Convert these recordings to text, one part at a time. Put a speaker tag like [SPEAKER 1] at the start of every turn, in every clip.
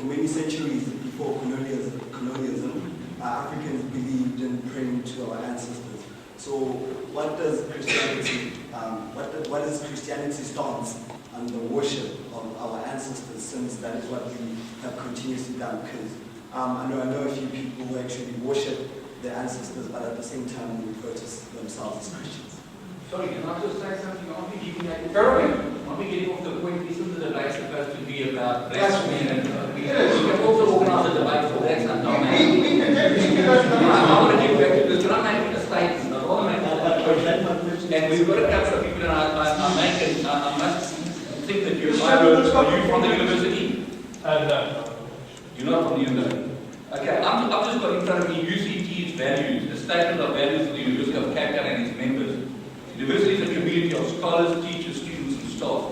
[SPEAKER 1] many centuries before colonialism, Africans believed in praying to our ancestors. So what does Christianity, what is Christianity's stance on the worship of our ancestors, since that is what we have continuously done? Because I know a few people who actually worship their ancestors, but at the same time refer to themselves as Christians.
[SPEAKER 2] Sorry, can I just say something? Aren't we getting off the point? Isn't the debate supposed to be about blasphemy? And we can also organize a debate for that sometime. I want to get back to this. Can I make a statement? I want to make and we've got a couple of people, and I must think that you're are you from the university?
[SPEAKER 3] No.
[SPEAKER 2] You're not from the university. Okay, I've just got in front of me UCT's values, the statement of values of the University of Cape Town and its members. The university is a community of scholars, teachers, students, and staff.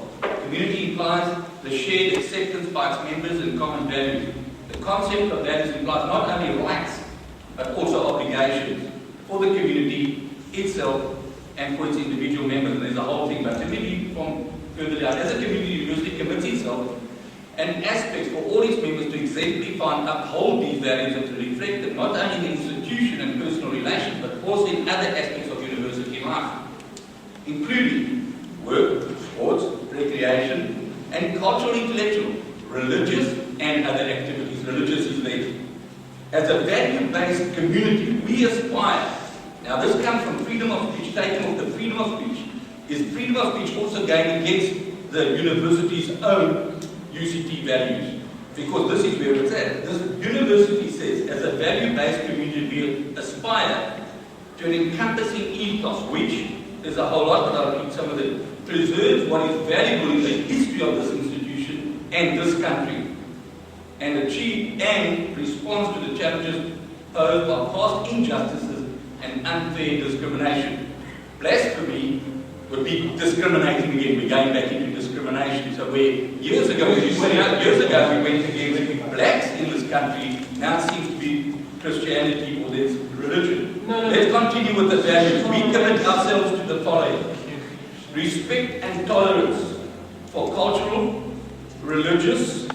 [SPEAKER 2] Community implies the shared acceptance by its members and common values. The concept of values implies not only rights, but also obligations for the community itself and for its individual members. And there's a whole thing, but let me read from further down. As a community, the university commits itself and aspects for all its members to exemplify and uphold these values and to reflect them not only in the institution and personal relations, but also in other aspects of university life, including work, sports, recreation, and cultural, intellectual, religious, and other activities. Religious is there. As a value-based community, we aspire. Now this comes from freedom of speech, taken off the freedom of speech. Is freedom of speech also going against the university's own UCT values? Because this is where it's at. This university says, as a value-based community, we aspire to an encompassing ethos, which there's a whole lot, but I'll read some of it, preserves what is valuable in the history of this institution and this country, and achieve and responds to the challenges posed by past injustices and unfair discrimination. Blasphemy would be discriminating again. We're going back into discrimination. So where years ago, as you say, years ago we went against blacks in this country, now it seems to be Christianity or there's religion. Let's continue with the values. We commit ourselves to the following: respect and tolerance for cultural, religious,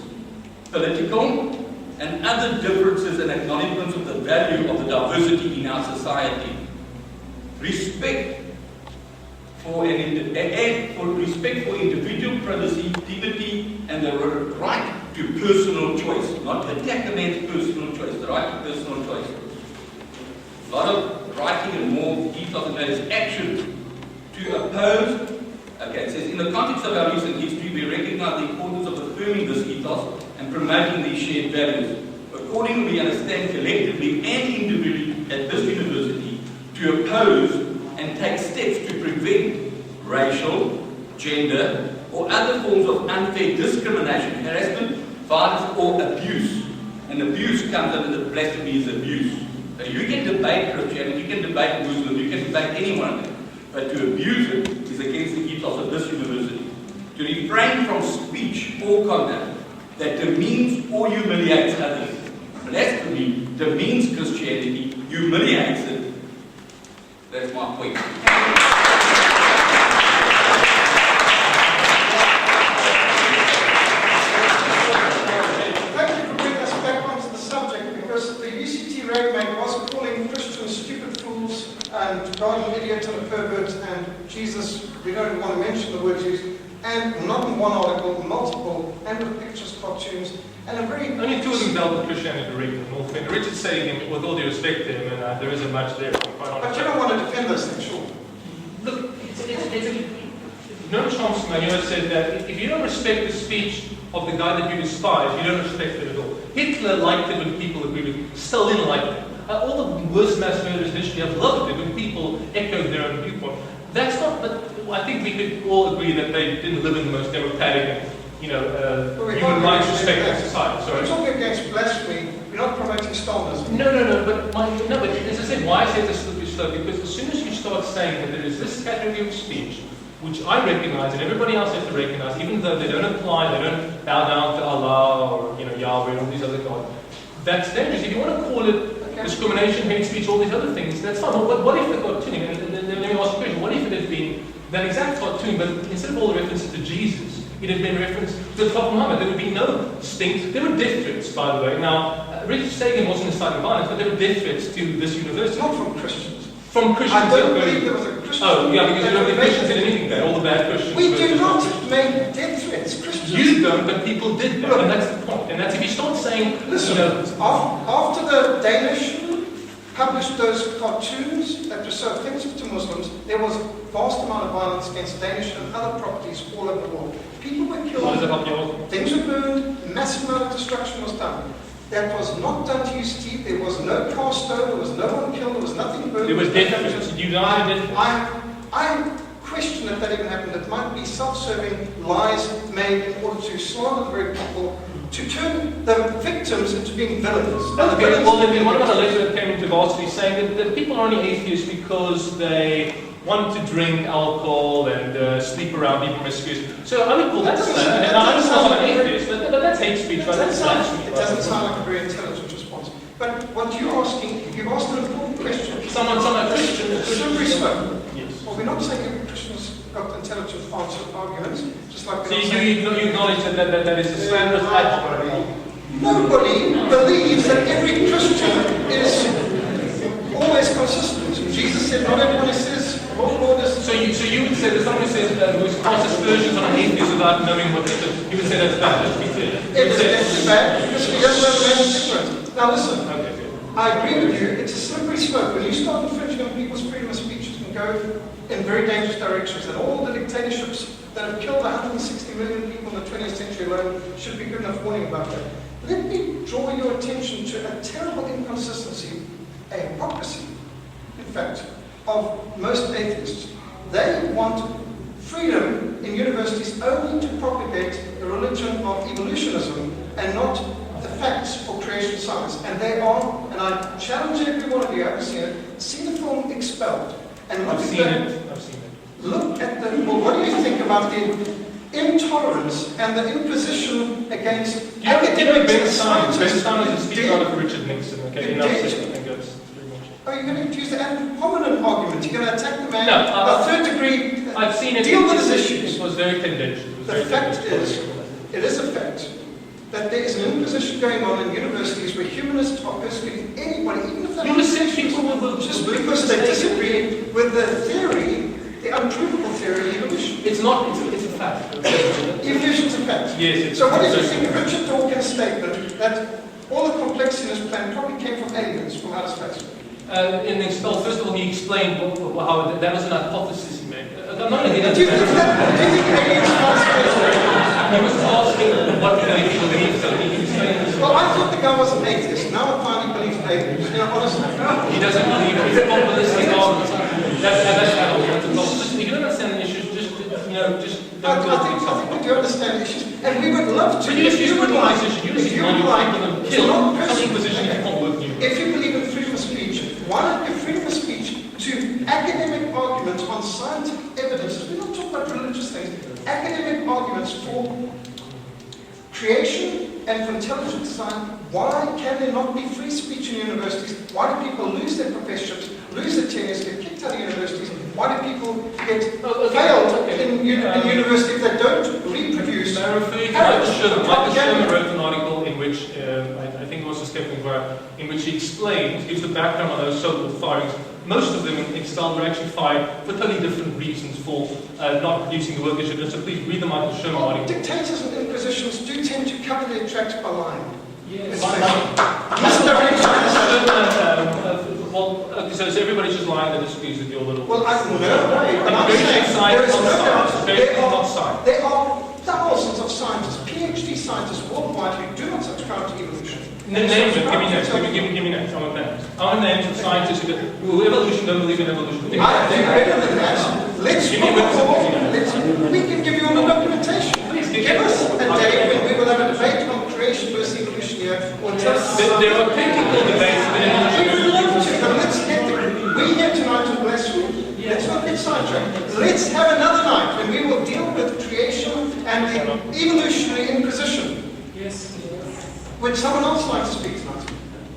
[SPEAKER 2] political, and other differences and acknowledgements of the value of the diversity in our society. Respect for respect for individual privacy, dignity, and the right to personal choice. Not to attack a man's personal choice, the right to personal choice. A lot of writing and more details and that is action to oppose. Okay, it says, in the context of our recent history, we recognize the importance of affirming this ethos and promoting these shared values. Accordingly, we understand collectively and individually at this university to oppose and take steps to prevent racial, gender, or other forms of unfair discrimination, harassment, violence, or abuse. And abuse comes under the blasphemy is abuse. So you can debate Christianity, you can debate Muslim, you can debate anyone, but to abuse it is against the ethos of this university. To refrain from speech or conduct that demeans or humiliates others. Blasphemy demeans Christianity, humiliates it. That's my point.
[SPEAKER 4] Thank you for bringing us back onto the subject, because the UCT raidmate was calling Christians stupid fools and God an idiot and a pervert, and Jesus, we don't want to mention the words used, and not in one article, multiple, and with pictures, cartoons, and a very...
[SPEAKER 3] Only two of them dealt with Christianity directly. Richard saying, with all due respect to him, and there isn't much there, quite honest.
[SPEAKER 4] But you don't want to defend us then, sure.
[SPEAKER 3] Look, Noam Chomsky said that if you don't respect the speech of the guy that you despise, you don't respect it at all. Hitler liked it when people agreed with him. Stalin liked it. All the worst mass murders in history have loved it when people echoed their own viewpoint. That's not, but I think we could all agree that they didn't live in the most democratic and, human rights respecting society. Sorry.
[SPEAKER 4] We're talking against blasphemy, we're not promoting Stalinism.
[SPEAKER 3] No, but as I said, why I say this slippery slope, because as soon as you start saying that there is this category of speech, which I recognize and everybody else has to recognize, even though they don't apply, they don't bow down to Allah or Yahweh and all these other gods, that's dangerous. If you want to call it discrimination, hate speech, all these other things, that's fine. But what if the cartooning, and let me ask you a question, what if it had been that exact cartoon, but instead of all the references to Jesus, it had been referenced to the Prophet Muhammad. There would be no distinct. There were death threats, by the way. Now, Richard Sagan wasn't inciting violence, but there were death threats to this university.
[SPEAKER 4] Not from Christians.
[SPEAKER 3] From Christians.
[SPEAKER 4] I don't believe there was a Christian.
[SPEAKER 3] Oh, yeah, because you don't think Christians did anything bad. All the bad Christians.
[SPEAKER 4] We do not make death threats. Christians.
[SPEAKER 3] You don't, but people did that. And that's the point. And that's if you start saying,
[SPEAKER 4] listen, after the Danish published those cartoons that were so offensive to Muslims, there was a vast amount of violence against Danish and other properties all over the world. People were killed, things were burned, massive amount of destruction was done. That was not done to UCT. There was no car stone, there was no one killed, there was nothing burned.
[SPEAKER 3] There was death threats.
[SPEAKER 4] I question if that even happened. It might be self-serving lies made in order to slander the very people, to turn the victims into being villains.
[SPEAKER 3] Okay, well, then what about a letter that came into varsity saying that people are only atheists because they want to drink alcohol and sleep around, be promiscuous? So I would call that slander. And I understand I'm an atheist, but that's hate speech, right? That's blasphemy.
[SPEAKER 4] It doesn't sound like a very intelligent response. But what you're asking, you've asked an important question.
[SPEAKER 3] Someone Christian.
[SPEAKER 4] Slippery slope.
[SPEAKER 3] Yes.
[SPEAKER 4] Well, we're not saying every Christian's got intelligent arguments, just like
[SPEAKER 3] so you acknowledge that is a slanderous act.
[SPEAKER 4] Nobody believes that every Christian is always consistent. Jesus said, not everyone says, Lord is...
[SPEAKER 3] So you would say that someone who says who casts aspersions on an atheist without knowing what it is, you would say that's bad, let's be clear.
[SPEAKER 4] It is definitely bad, because we don't know the man is ignorant. Now listen, I agree with you, it's a slippery slope. When you start infringing on people's freedom of speech, it can go in very dangerous directions, and all the dictatorships that have killed 160 million people in the 20th century alone should be good enough warning about that. Let me draw your attention to a terrible inconsistency, a hypocrisy, in fact, of most atheists. They want freedom in universities only to propagate the religion of evolutionism and not the facts for creation science. And they are, and I challenge every one of you, I haven't seen it, see the film Expelled. And look
[SPEAKER 3] I've seen it.
[SPEAKER 4] Look at the, well, what do you think about the intolerance and the imposition against academics and scientists?
[SPEAKER 3] Out of Richard Nixon, okay?
[SPEAKER 4] Oh, you're going to use the ad hominem argument. You're going to attack the man.
[SPEAKER 3] No,
[SPEAKER 4] a third degree.
[SPEAKER 3] I've seen it.
[SPEAKER 4] Deal with his issues.
[SPEAKER 3] It was very tendentious.
[SPEAKER 4] The fact is, it is a fact that there is an imposition going on in universities where humanists are persecuting anybody, even if they're not just because they disagree with the theory, the unprovable theory of evolution.
[SPEAKER 3] It's not. It's a fact.
[SPEAKER 4] Evolution is a fact.
[SPEAKER 3] Yes.
[SPEAKER 4] So what did you think of Richard Dawkins' statement that all the complexity in this plan probably came from aliens from outer space?
[SPEAKER 3] In Expelled, first of all, he explained how that was an hypothesis he made. I'm not going to get
[SPEAKER 4] Do
[SPEAKER 3] into
[SPEAKER 4] you think aliens from outer space?
[SPEAKER 3] He was asking what do they believe, so he explained this.
[SPEAKER 4] Well, I thought the guy was an atheist. Now I finally believe in aliens. You know, honestly.
[SPEAKER 3] He doesn't believe it. He's a populistic argument. That's adult. If you don't understand the issues, just
[SPEAKER 4] I think we do understand the issues. And we would love to.
[SPEAKER 3] But you would like to believe in
[SPEAKER 4] if you believe in freedom of speech, why not give freedom of speech to academic arguments on scientific evidence? We're not talking about religious things. Academic arguments for creation and for intelligent design. Why can there not be free speech in universities? Why do people lose their professorships, lose their tenures, get kicked out of universities? Why do people get failed in university if they don't reproduce?
[SPEAKER 3] I refer you to Michael Sherman. Michael Sherman wrote an article in which, I think it was a Stephen Graham, in which he explains, gives the background on those so-called firings. Most of them in Expelled were actually fired for totally different reasons for not producing the work they should have. So please read the Michael Sherman article.
[SPEAKER 4] Dictators and inquisitions do tend to cover their tracks by lying.
[SPEAKER 3] Yes. So everybody's just lying that disagrees with your little...
[SPEAKER 4] Well, I'm saying there are thousands of scientists, PhD scientists worldwide who do not subscribe to evolution.
[SPEAKER 3] Name them. Give me names. Give me names. I want names. I want names of scientists who evolution don't believe in evolution.
[SPEAKER 4] I think better than that. We can give you all the documentation. Please give us a day when we will have a debate on creation versus evolution here.
[SPEAKER 3] There are technical debates.
[SPEAKER 4] We're here tonight to Blasphemy. Let's not get sidetracked. Let's have another night when we will deal with creation and the evolutionary inquisition.
[SPEAKER 3] Yes.
[SPEAKER 4] Would someone else like to speak tonight?